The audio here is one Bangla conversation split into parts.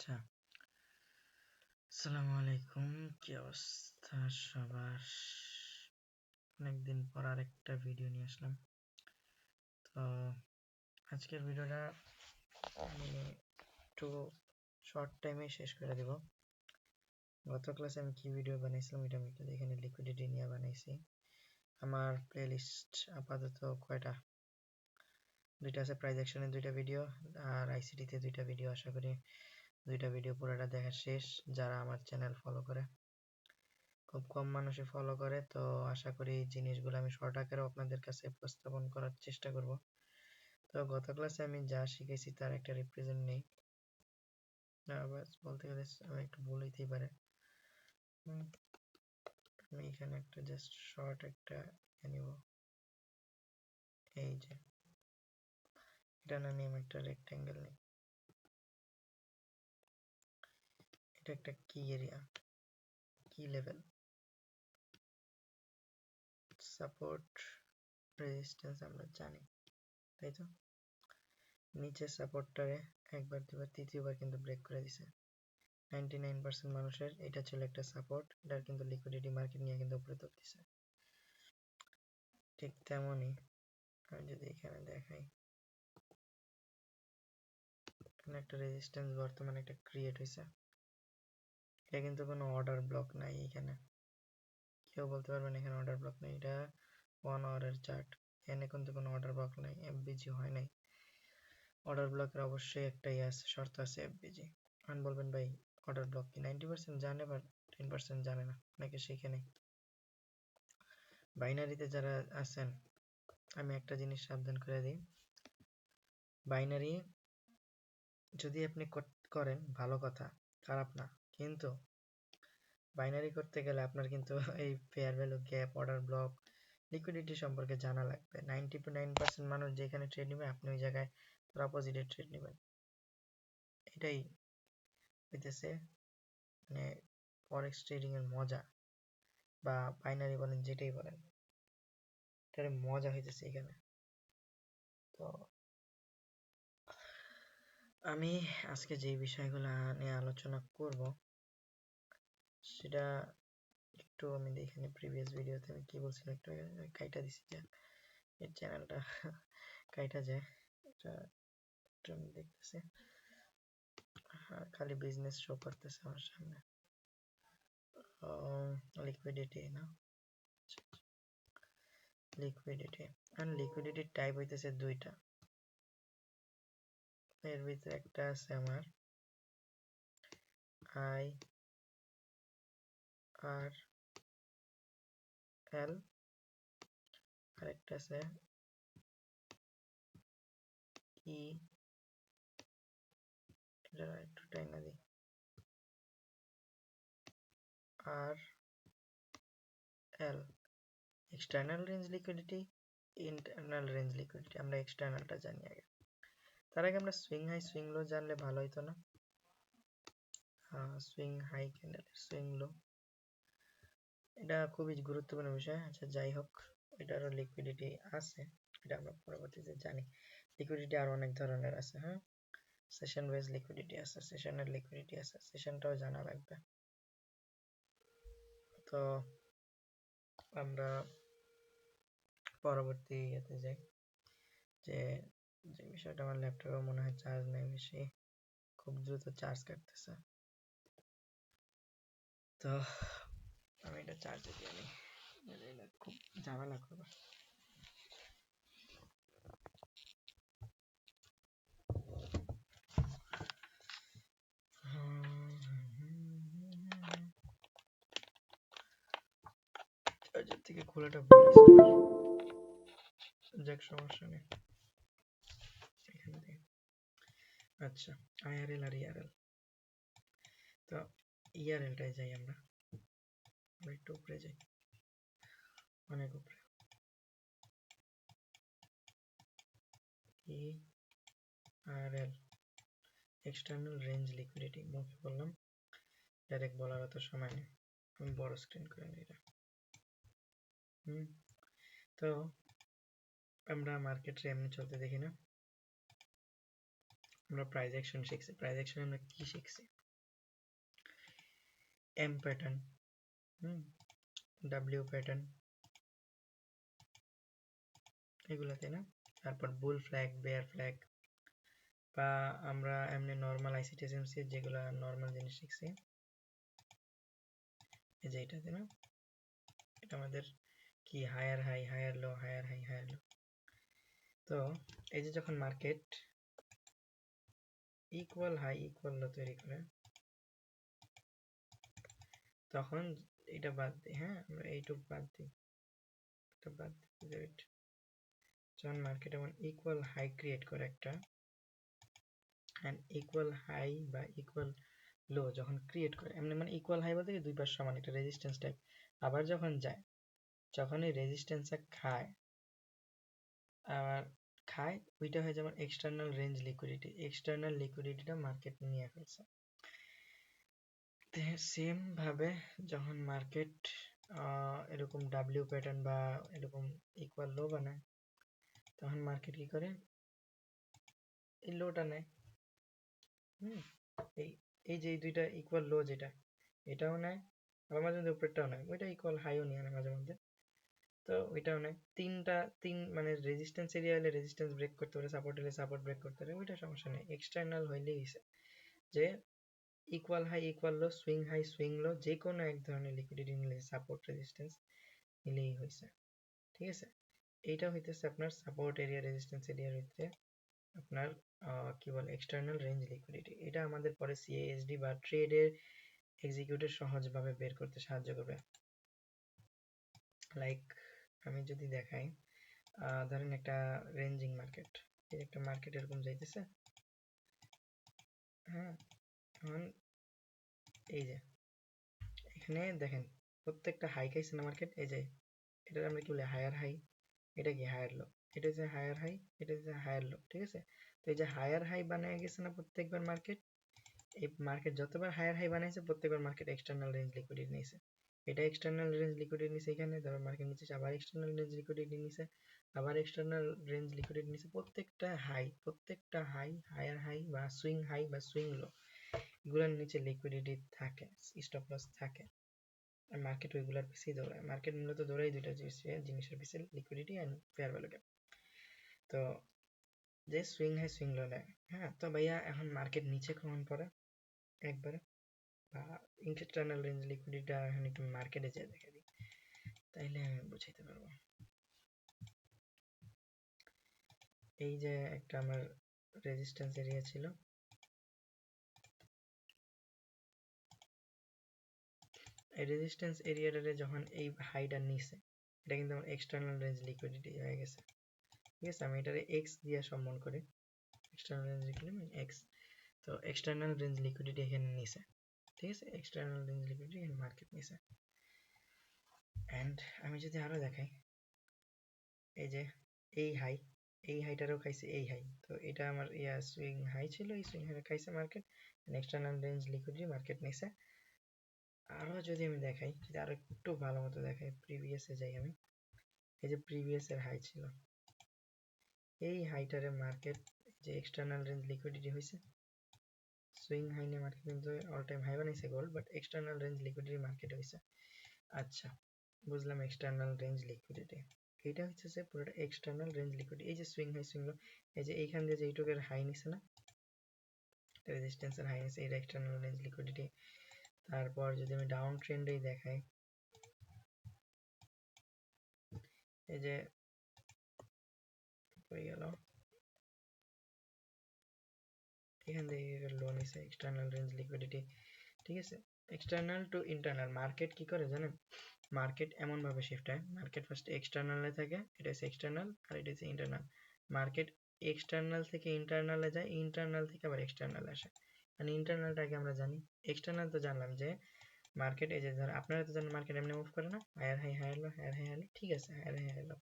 আচ্ছা, আসসালামু আলাইকুম। কি অবস্থা সবার? অনেকদিন পর আরেকটা ভিডিও নিয়ে আসলাম। তো আজকের ভিডিওটা আমি একটু শর্ট টাইমে শেষ করে দেব। গত ক্লাসে আমি কি ভিডিও বানাইছিলাম এটা আমি একটু দেখে নিই। লিকুইডিটি নিয়ে বানাইছি। আমার প্লেলিস্ট আপাতত কয়টা? দুইটা আছে, প্রাইস অ্যাকশনের দুইটা ভিডিও আর আইসিটিতে দুইটা ভিডিও। আশা করি দুইটা ভিডিও পুরোটা দেখা শেষ যারা আমার চ্যানেল ফলো করে। খুব কম মানুষই ফলো করে, তো আশা করি এই জিনিসগুলো আমি শর্ট আকারেও আপনাদের কাছে উপস্থাপন করার চেষ্টা করব। তো গত ক্লাসে আমি যা শিখেছি তার একটা রিপ্রেজেন্ট নেই, বলতে গেলে আমি একটু ভুল হইতেই পারে। আমি এখানে একটা জাস্ট শর্ট একটা নিব, এই যে এটা না নিয়ে একটা রেক্টেঙ্গেল নেই। এটা একটা কি এরিয়া, কি লেভেল, সাপোর্ট রেজিস্ট্যান্স আমরা জানি, তাই তো? নিচের সাপোর্টটারে একবার দুবার তৃতীয়বার কিন্তু ব্রেক করে দিছে। 99% মানুষের এটা ছিল একটা সাপোর্ট, এটার কিন্তু লিকুইডিটি মার্কেট নিয়ে কিন্তু উপরে তুলতেছে। ঠিক তেমনই আমি যদি এখানে দেখাই, এখানে একটা রেজিস্ট্যান্স বর্তমানে একটা ক্রিয়েট হয়েছে। এটা কিন্তু কোনো অর্ডার ব্লক নাই, এখানে কেউ বলতে পারবেন এখানে অর্ডার ব্লক নেই। এটা 1 আওয়ারের চার্ট, এখানে কিন্তু কোনো অর্ডার ব্লক নাই, এফবিজি হয় নাই। অর্ডার ব্লকের অবশ্যই একটাই আছে, শর্ত আছে এফবিজি। আমি বলবেন ভাই অর্ডার ব্লক কি? 90% জানে বাট 10% জানে না, অনেকে শিখে নেই। বাইনারিতে যারা আছেন আমি একটা জিনিস সাবধান করে দিই, বাইনারি যদি আপনি করেন ভালো কথা, খারাপ না, কিন্তু বাইনারি করতে গেলে আপনার কিন্তু এই fair value gap, order block, liquidity সম্পর্কে জানা লাগবে। 99% মানুষ যেখানে ট্রেড নেবে আপনি ওই জায়গায় তার অপোজিটে ট্রেড নেবেন। এটাই হইতেছে মানে ফরেক্স ট্রেডিং এর মজা, বা বাইনারি বলেন যেটাই বলেন, এটার মজা হইতেছে এখানে। তো আমি আজকে যে বিষয়গুলো নিয়ে আলোচনা করব সেটা একটু আমি দেখে নিই। প্রিভিয়াস ভিডিওতে আমি কি বলছিলাম একটু কাইটা দিছি, যে এই চ্যানেলটা কাইটা যায়, এটা একটু আমি দেখতেছি। খালি বিজনেস শো করতেছে আমার সামনে। লিকুইডিটি না, লিকুইডিটি আর লিকুইডিটি টাইপ হইতেছে দুইটা। এর ভিতরে একটা আছে আমার আই আর এল, আরেকটা আছে ই, এটা একটু টাইম না দিই, আর এল। External range liquidity, internal range liquidity. আমরা এক্সটার্নালটা জানি আগে, তার আগে আমরা সুইং হাই সুইং লো জানলে ভালো হইতো না? Swing high candle, swing low, এটা খুবই গুরুত্বপূর্ণ বিষয়। আচ্ছা যাই হোক, এটারও লিকুইডিটি আছে, এটা আমরা পরবর্তীতে জানি। লিকুইডিটি আরো অনেক ধরনের আছে, হ্যাঁ, সেশন ওয়াইজ লিকুইডিটি আছে, সেশনের লিকুইডিটি আছে, সেশনটাও জানা লাগবে। তো আমরা পরবর্তী ইয়েতে যাই, যে যে বিষয়টা, আমার ল্যাপটপে মনে হয় চার্জ নেই বেশি, খুব দ্রুত চার্জ কাটতেছে, তো আমি এটা চার্জে দিয়ে নিই, এটা খুব ঝামেলা করবে। চার্জার থেকে খোলাটা ভুলেছি, যাক সমস্যা নেই। এখান থেকে আচ্ছা, আইআরএল আর ইআরএল। তো ইআরএলটায় যাই আমরা, একটু উপরে যাই, অনেক উপরে। ইআরএল এক্সটার্নাল রেঞ্জ লিকুইডিটি, মুখে বললাম, ডাইরেক্ট বলার অত সময় নেই, আমি বড় স্ক্রিন করে নিই এটা। তো আমরা মার্কেটে এমনি চলতে দেখি না, আমরা প্রাইস অ্যাকশন শিখছি। প্রাইস অ্যাকশনে আমরা কি শিখছি? এম প্যাটার্ন, ডাব্লিউ প্যাটার্ন, এগুলাতে না। তারপর বুল ফ্ল্যাগ, বেয়ার ফ্ল্যাগ, বা আমরা এমনি নর্মাল আইসিটিএসএমসি যেগুলা নর্মাল জিনিস শিখছি, এই যে এটাতে না, এটা আমাদের কি higher high, higher low, higher high, higher low. তো এই যে যখন market equal high equal low তৈরি করে, তখন এটা বাদ দিই, হ্যাঁ আমরা এইটুক বাদ দিই, এটা বাদ দিই। যখন মার্কেট এমন ইকুয়াল হাই ক্রিয়েট করে একটা, এন্ড ইকুয়াল হাই বা ইকুয়াল লো যখন ক্রিয়েট করে, এমনি মানে ইকুয়াল হাই বলতে কি দুই পাশ সমান, একটা রেজিস্ট্যান্স টাইপ, আবার যখন যায়, যখন এই রেজিস্ট্যান্সটা খায়, আবার খায়, ওইটা হয়ে যেমন এক্সটার্নাল রেঞ্জ লিকুইডিটি, এক্সটার্নাল লিকুইডিটিটা মার্কেট নিয়ে ফেলছে। সেম ভাবে যখন মার্কেট এরকম ডাব্লিউ প্যাটার্ন বা এরকম ইকুয়াল লো বানায়, তখন মার্কেট কি করে, এই লোটা নেয়। এই এই যে এই দুইটা ইকুয়াল লো, যেটা এটাও নেয়, আবার মাঝে মধ্যে উপরেরটাও নেয়, ওইটা ইকুয়াল হাইও নিয়ে নেয় মাঝে মধ্যে। তো ওইটাও নেয়, তিন মানে রেজিস্ট্যান্স এরিয়া হলে রেজিস্ট্যান্স ব্রেক করতে পারে, সাপোর্ট হলে সাপোর্ট ব্রেক করতে পারে, ওইটা সমস্যা নেই। এক্সটার্নাল হইলেই হইছে যে ইকুয়াল হাই ইকুয়াল লো, সুইং হাই সুইং লো, যে কোনো এক ধরনের লিকুইডিটি নিলে, সাপোর্ট রেজিস্ট্যান্স নিলেই হয়েছে। ঠিক আছে, এইটা হইতেছে আপনার সাপোর্ট এরিয়া, রেজিস্ট্যান্স এরিয়ার ভিতরে আপনার কি বলে এক্সটার্নাল রেঞ্জ লিকুইডিটি। এটা আমাদের পরে সিএএসডি বা ট্রেডের এক্সিকিউটিভ সহজভাবে বের করতে সাহায্য করবে। লাইক আমি যদি দেখাই, ধরেন একটা রেঞ্জিং মার্কেট, এই একটা মার্কেট এরকম যাইতেছে, হ্যাঁ, এখন এই যে এখানে দেখেন প্রত্যেকটা হাই খাইছে না মার্কেট, এই যে এটা আমরা কি বলি হায়ার হাই, এটা কি হায়ার লো, এটা হচ্ছে হায়ার হাই, এটা হচ্ছে হায়ার লো। ঠিক আছে, তো এই যে হায়ার হাই বানায় গেছে না প্রত্যেকবার মার্কেট, এই মার্কেট যতবার হায়ার হাই বানাইছে প্রত্যেকবার মার্কেট এক্সটার্নাল রেঞ্জ লিকুইডিটি নিছে, এটা এক্সটার্নাল রেঞ্জ লিকুইডিটি নিছে, এখানে ধরো মার্কেট নিচে আবার এক্সটার্নাল রেঞ্জ লিকুইডিটি নিছে, আবার এক্সটার্নাল রেঞ্জ লিকুইডিটি নিছে, প্রত্যেকটা হাই, হায়ার হাই বা সুইং লো, এগুলোর নিচে লিকুইডিটি থাকে, স্টপ লস থাকে। মার্কেট ওইগুলোর পিছিয়ে দৌড়ায়। মার্কেট মূলত দৌড়ায় দুইটা জিনিসের পিছিয়ে, liquidity and fair value gap. তো যে সুইং হাই সুইং লো নেয়, হ্যাঁ, তো ভাইয়া এখন মার্কেট নিচে কখন পড়ে একবারে, বা ইন্টারনাল রেঞ্জ লিকুইডিটিটা এখন একটু মার্কেটে যেয়ে দেখে দিই, তাইলে আমি বুঝাইতে পারবো। এই যে একটা আমার রেজিস্ট্যান্স এরিয়া ছিল, এই রেজিস্ট্যান্স এরিয়াটারে যখন এই হাইটা নিছে, এটা কিন্তু আমার এক্সটার্নাল রেঞ্জ লিকুইডিটি হয়ে গেছে। ঠিক আছে, আমি এটারে এক্স দিয়ে সম্মান করি, এক্সটার্নাল রেঞ্জ লিকুইডিটি এক্স। তো এক্সটার্নাল রেঞ্জ লিকুইডিটি এখানে নিছে, ঠিক আছে, এক্সটার্নাল রেঞ্জ লিকুইডিটি এখানে মার্কেট নিছে। এন্ড আমি যদি আরো দেখাই, এই যে এই হাই, এই হাইটারও খাইছে এই হাই, তো এটা আমার সুইং হাই ছিল, এই সুইং হাই খাইছে market, external range liquidity market নিছে। আরো যদি আমি দেখাই, যদি আরো একটু ভালো মতো দেখাই, প্রিভিয়াসে যাই আমি, এই যে প্রিভিয়াস এর হাই ছিল, এই হাইটারে মার্কেট যে এক্সটার্নাল রেঞ্জ লিকুইডিটি হয়েছে, সুইং হাই নিয়ে মার্কেট কিন্তু অল টাইম হাই বানাইছে gold, but external range liquidity market হয়েছে। আচ্ছা, বুঝলাম এক্সটার্নাল রেঞ্জ লিকুইডিটি, এটা হচ্ছে যে পুরোটা এক্সটার্নাল রেঞ্জ লিকুইডিটি। এই যে সুইং হাই সুইং লো, এই যে এইখান দিয়ে যে এইটুকের হাই নিছে না, রেজিস্ট্যান্সের হাই নিছে, এটা এক্সটার্নাল রেঞ্জ লিকুইডিটি। তারপর যদি আমি ডাউন ট্রেন্ডেই দেখাই, এই যে হয়ে গেল, এখান থেকে লো নিছে, এক্সটার্নাল রেঞ্জ লিকুইডিটি। ঠিক আছে, এক্সটার্নাল টু ইন্টারনাল মার্কেট কি করে জানেন, মার্কেট এমন ভাবে শিফট হয়, মার্কেট ফার্স্ট এক্সটার্নালে থাকে, এটা হচ্ছে এক্সটার্নাল, আর এটা হচ্ছে ইন্টারনাল। মার্কেট এক্সটার্নাল থেকে ইন্টারনালে যায়, ইন্টারনাল থেকে আবার এক্সটার্নাল আসে, মানে ইন্টারনালটাকে আমরা জানি, এক্সটার্নাল তো জানলাম যে মার্কেট, এই যে ধর আপনারা তো জানেন মার্কেট এমনি মুভ করে না, higher high higher low, higher high higher low, ঠিক আছে, হায়ার হাই হায়ার লো,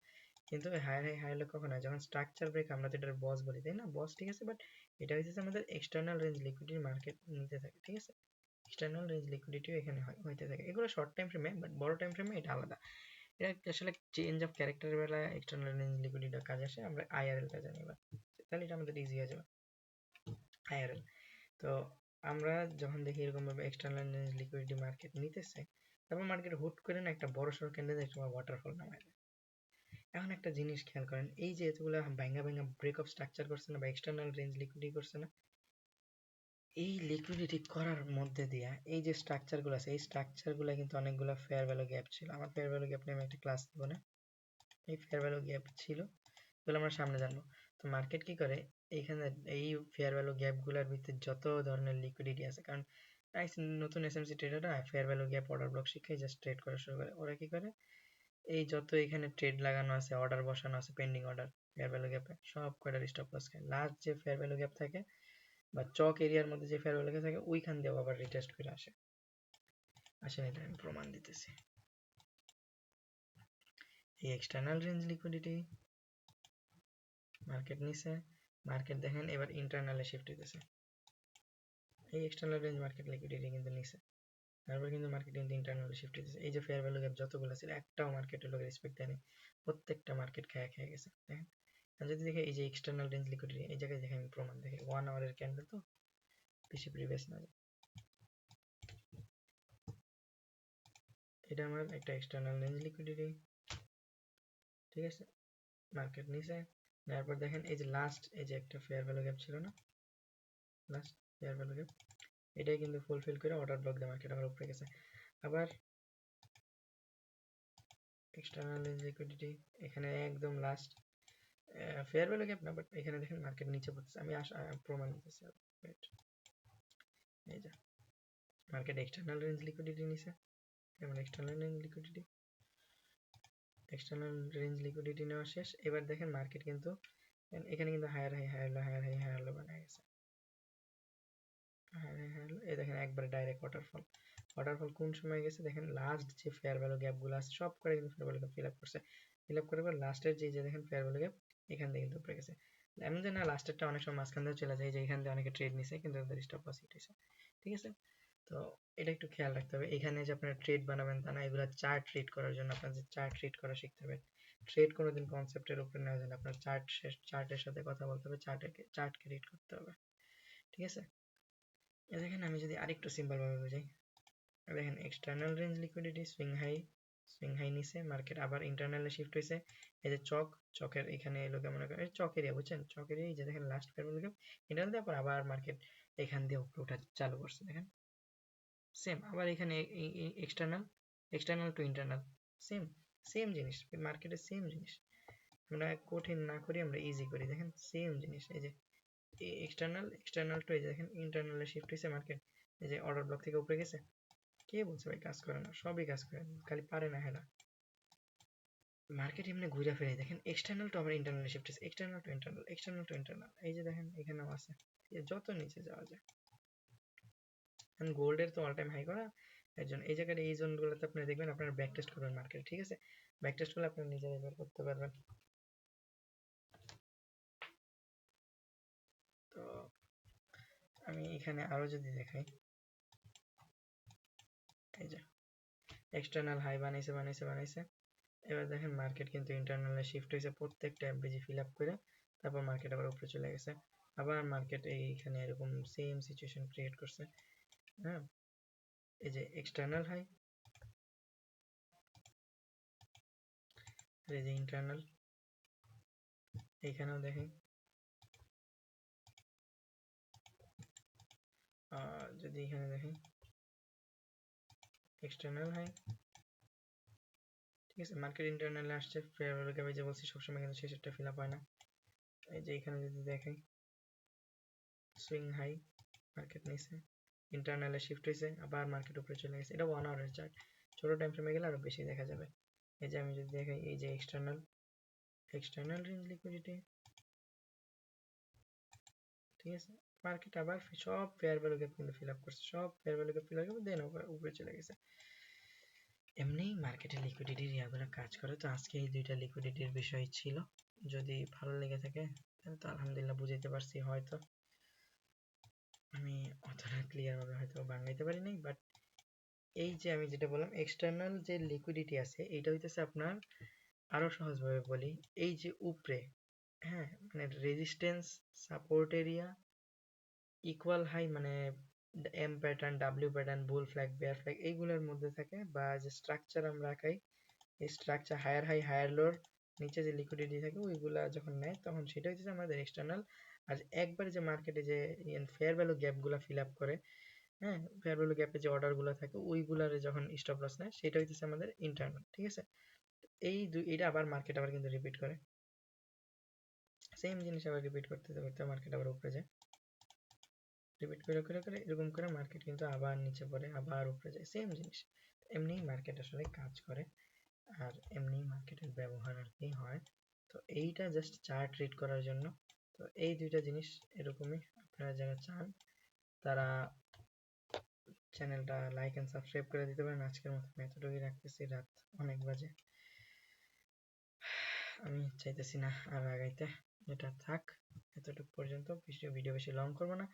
কিন্তু হায়ার হাই হায়ার লো কখন হয়, যখন স্ট্রাকচার ব্রেক, আমরা তো এটার বস বলি তাই না, বস, ঠিক আছে, বাট এটা হচ্ছে আমাদের এক্সটার্নাল রেঞ্জ লিকুইডিটি মার্কেট নিতে থাকে। ঠিক আছে, এক্সটার্নাল রেঞ্জ লিকুইডিটিও এখানে হইতে থাকে, এগুলো শর্ট টাইম ফ্রেমে, বাট বড় টাইম ফ্রেমে এটা আলাদা। এটা আসলে চেঞ্জ অফ ক্যারেক্টারের বেলা এক্সটার্নাল রেঞ্জ লিকুইডিটির কাজ আসে, আমরা আইআরএল টা জানি এবার, তাহলে এটা আমাদের ইজি হয়ে যাবে। আইআরএল। তো আমরা যখন দেখি এরকম ভাবে এক্সটার্নাল লিকুইডিটি মার্কেট নিতেছে, তারপর মার্কেট হুট করে না একটা বড় সড়ো ক্যান্ডেল দেখতে ওয়াটারফল নামায় দেয়। এখন একটা জিনিস খেয়াল করেন, এই যে এতগুলো ভাঙ্গা ভাঙ্গা ব্রেক অফ স্ট্রাকচার করছে না বা এক্সটার্নাল রেঞ্জ লিকুইডিটি করছে না, এই লিকুইডিটি করার মধ্যে দিয়া এই যে স্ট্রাকচারগুলো আছে, এই স্ট্রাকচারগুলো কিন্তু অনেকগুলো ফেয়ার ভ্যালু গ্যাপ ছিল। আমার ফেয়ার ভ্যালু গ্যাপ নিয়ে আমি একটা ক্লাস দেবো না, এই ফেয়ার ভ্যালু গ্যাপ ছিল, এগুলো আমরা সামনে জানবো। তো মার্কেট কি করে, এইখানে এই ফেয়ার ভ্যালু গ্যাপগুলোর ভিতরে যত ধরনের লিকুইডিটি আছে, কারণ নতুন এসএমসি ট্রেডাররা fair value gap order block শিখে জাস্ট ট্রেড করা শুরু করে। ওরা কি করে, এই যত এখানে ট্রেড লাগানো আছে, অর্ডার বসানো আছে, পেন্ডিং অর্ডার ফেয়ার ভ্যালু গ্যাপে, সব কয়টার স্টপ লস খায়। লাস্ট যে ফেয়ার ভ্যালু গ্যাপ থাকে বা চক এরিয়ার মধ্যে যে ফেয়ার ভ্যালু গ্যাপ থাকে, ওইখান দিয়ে আবার রিটেস্ট করে আসে। আসেন এটা আমি প্রমাণ দিতেছি। এই এক্সটার্নাল রেঞ্জ লিকুইডিটি মার্কেট নিছে, মার্কেট দেখেন এবার ইন্টারনালে শিফট হইতেছে। এই এক্সটার্নাল রেঞ্জ মার্কেট লিকুইডিটি কিন্তু নিছে, তারপর কিন্তু মার্কেট কিন্তু ইন্টারনালে শিফট হইতেছে। এই যে ফেয়ার ভ্যালু গ্যাপ যতগুলো ছিল, একটাও মার্কেটের লোক রেসপেক্ট দেয়নি, প্রত্যেকটা মার্কেট খেয়ে গেছে। দেখেন, আর যদি দেখে এই যে এক্সটার্নাল রেঞ্জ লিকুইডিটি, এই জায়গায় দেখে আমি প্রমাণ দেখি 1 আওয়ারের ক্যান্ডেল, তো বেশি প্রিভিয়াস না যায়, এটা আমার একটা এক্সটার্নাল রেঞ্জ লিকুইডিটি, ঠিক আছে। মার্কেট নিচে নেওয়ার পর দেখেন এই যে লাস্ট, এই যে একটা ফেয়ার ভ্যালু গ্যাপ ছিল না, লাস্ট ফেয়ার ভ্যালু গ্যাপ, এটাই কিন্তু ফুলফিল করে অর্ডার ব্লক দিয়ে মার্কেট আবার উপরে গেছে। আবার এক্সটার্নাল রেঞ্জ লিকুইডিটি এখানে একদম লাস্ট ফেয়ার ভ্যালু গ্যাপ না, বাট এখানে দেখেন মার্কেট নিচে পড়তেছে। আমি প্রমাণ দিতেছি, এই যে মার্কেট এক্সটার্নাল রেঞ্জ লিকুইডিটি নিছে, যেমন external range liquidity, external range liquidity নেওয়া শেষ। এবার দেখেন মার্কেট কিন্তু এখানে কিন্তু higher high higher low higher high higher low বানায় গেছে, এই দেখেন একবার ডাইরেক্ট ওয়াটারফল। ওয়াটারফল কোন সময় গেছে দেখেন, লাস্ট যে ফেয়ার ভ্যালু গ্যাপগুলো আছে সব করে কিন্তু fair value gap fill up করছে, ফিল আপ করার পর লাস্টের যে দেখেন ফেয়ার ভ্যালু গ্যাপ, এখান থেকে কিন্তু উপরে গেছে। এমন যে না লাস্টেরটা অনেক সময় মাঝখান দিয়ে চলে যায়, যে এখান দিয়ে অনেকে ট্রেড নিছে কিন্তু তাদের স্টপ লস হিট হয়েছে, ঠিক আছে। তো এটা একটু খেয়াল রাখতে হবে, এখানে যে আপনারা ট্রেড বানাবেন তা না, এগুলো চার্ট ট্রেড করার জন্য আপনাদের চার্ট ট্রেড করা শিখতে হবে। ট্রেড কোনোদিন কনসেপ্টের উপরে নেওয়া যায় না, আপনার চার্টের সাথে কথা বলতে হবে, চার্টকে রিড করতে হবে, ঠিক আছে। দেখেন আমি যদি আরেকটু সিম্পল ভাবে বুঝাই, দেখেন external range liquidity swing high নিছে, মার্কেট আবার ইন্টারনালে শিফট হয়েছে। এই যে চকের এখানে এলো, মনে করেন চক এরিয়া, বুঝছেন, চক এরিয়া, এই যে দেখেন last fair value gap internal দিয়ে আবার মার্কেট এখান দিয়ে উপরে ওঠা চালু করছে। দেখেন সেম, আবার এখানে external, external to internal, same same জিনিস, মার্কেটের সেম জিনিস। আমরা কঠিন না করি, আমরা ইজি করি। দেখেন সেম জিনিস, এই যে এক্সটার্নাল টু, এই যে দেখেন ইন্টারনালে শিফট হয়েছে মার্কেট, এই যে অর্ডার ব্লক থেকে উপরে গেছে। কে বলছে ভাই কাজ করে না, সবই কাজ করে, খালি পারে না হেলা। মার্কেট এমনি ঘুরে ফিরে দেখেন এক্সটার্নাল টু আবার ইন্টারনাল শিফট হয়েছে, external to internal, external to internal, এই যে দেখেন এখানেও আছে, যত নিচে যাওয়া যায়। গোল্ডের তো অল টাইম হাই করা, এর জন্য এই জায়গায় এই জোনগুলোতে আপনি দেখবেন, আপনারা ব্যাক টেস্ট করবেন মার্কেট, ঠিক আছে। ব্যাক টেস্ট করলে আপনি নিজেরাই বের করতে পারবেন। তো আমি এখানে আরো যদি দেখাই, এই যে এক্সটার্নাল হাই বানাইছে, এবার দেখেন মার্কেট কিন্তু ইন্টারনালে শিফট হয়েছে, প্রত্যেকটা এফবিজি ফিল আপ করে, তারপর মার্কেট আবার উপরে চলে গেছে। আবার মার্কেট এইখানে এরকম সেম সিচুয়েশন ক্রিয়েট করছে, হ্যাঁ। এই যে এক্সটার্নাল হাই, এই যে ইন্টারনাল, এইখানেও দেখেন যদি এখানে দেখেন এক্সটার্নাল হাই, ঠিক আছে। মার্কেট ইন্টারনালে আসছে, ফেয়ার ভ্যালু গ্যাপ যে বলছি সবসময় কিন্তু শেষেরটা ফিল আপ হয় না। এই যে এখানে যদি দেখাই সুইং হাই, মার্কেট নিচে ইন্টারনালে শিফট হয়েছে, আবার মার্কেট উপরে চলে গেছে। এটা 1 আওয়ারের চার্ট, ছোট টাইম ফ্রেমে গেলে আরো বেশি দেখা যাবে। এই যে আমি যদি দেখাই, এই যে এক্সটার্নাল রেঞ্জ লিকুইডিটি, ঠিক আছে। মার্কেট আবার সব ফেয়ার ভ্যালু গ্যাপ কিন্তু ফিল আপ করছে, সব fair value gap fill up করে দেন উপরে চলে গেছে। এমনি মার্কেটে লিকুইডিটির ইয়াগুলো কাজ করে। তো আজকে এই দুইটা লিকুইডিটির বিষয় ছিল, যদি ভালো লেগে থাকে তাহলে তো আলহামদুলিল্লাহ বুঝাইতে পারছি। হয়তো আমি অতটা ক্লিয়ার ভাবে হয়তো বাংলাইতে পারি নাই, বাট এই যে আমি যেটা বললাম এক্সটার্নাল যে লিকুইডিটি আছে, এটা হইতেছে আপনার, আরো সহজভাবে বলি, এই যে উপরে, হ্যাঁ, মানে resistance, support area equal high মানে M pattern, W pattern, bull flag, bear flag এইগুলোর মধ্যে থাকে, বা যে স্ট্রাকচার আমরা আঁকাই এই স্ট্রাকচার হায়ার হাই হায়ার লোর নিচে যে লিকুইডিটি থাকে ওইগুলা যখন নেয় তখন সেটা হচ্ছে আমাদের এক্সটার্নাল। আর একবারে যে মার্কেটে যে ফেয়ার ভ্যালু গ্যাপগুলো ফিল আপ করে, হ্যাঁ, ফেয়ার ভ্যালু গ্যাপে যে অর্ডারগুলো থাকে ওইগুলারে যখন স্টপ লস নেয় সেটা হচ্ছে আমাদের ইন্টারনাল। ঠিক আছে, এইটা আবার মার্কেট আবার কিন্তু রিপিট করে, সেম জিনিস আবার রিপিট করতে করতে মার্কেট আবার উপরে যায়, রিপিট করে করে করে এরকম করে মার্কেট কিন্তু আবার নিচে পড়ে আবার উপরে যায়, সেম জিনিস। এমনি মার্কেট আসলে কাজ করে, আর এমনি মার্কেটের ব্যবহার আর কি হয়। তো এইটা জাস্ট চার্ট রিড করার জন্য। তো এই দুইটা জিনিস এরকমই, আপনারা যারা চান তারা চ্যানেলটা লাইক এন্ড সাবস্ক্রাইব করে দিতে পারেন। আজকের মতো এতটুকুই রাখতেছি, রাত অনেক বাজে, আমি চাইতেছি না আর আগাইতে, এটা থাক এতটুকু পর্যন্ত, ভিডিও বেশি লং করবো না।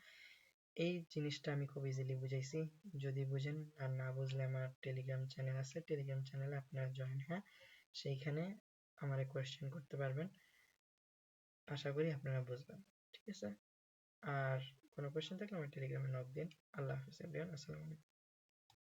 এই জিনিসটা আমি খুব ইজিলি বুঝাইছি, যদি বুঝেন, আর না বুঝলে আমার টেলিগ্রাম চ্যানেল আছে, টেলিগ্রাম চ্যানেলে আপনারা জয়েন, হ্যাঁ, সেইখানে আমারে কোয়েশ্চেন করতে পারবেন, আশা করি আপনারা বুঝবেন। ঠিক আছে, আর কোনো কোয়েশ্চেন থাকলে আমার টেলিগ্রামে নক দিন। আল্লাহ হাফিজ এভরিওয়ান, আসসালামু আলাইকুম।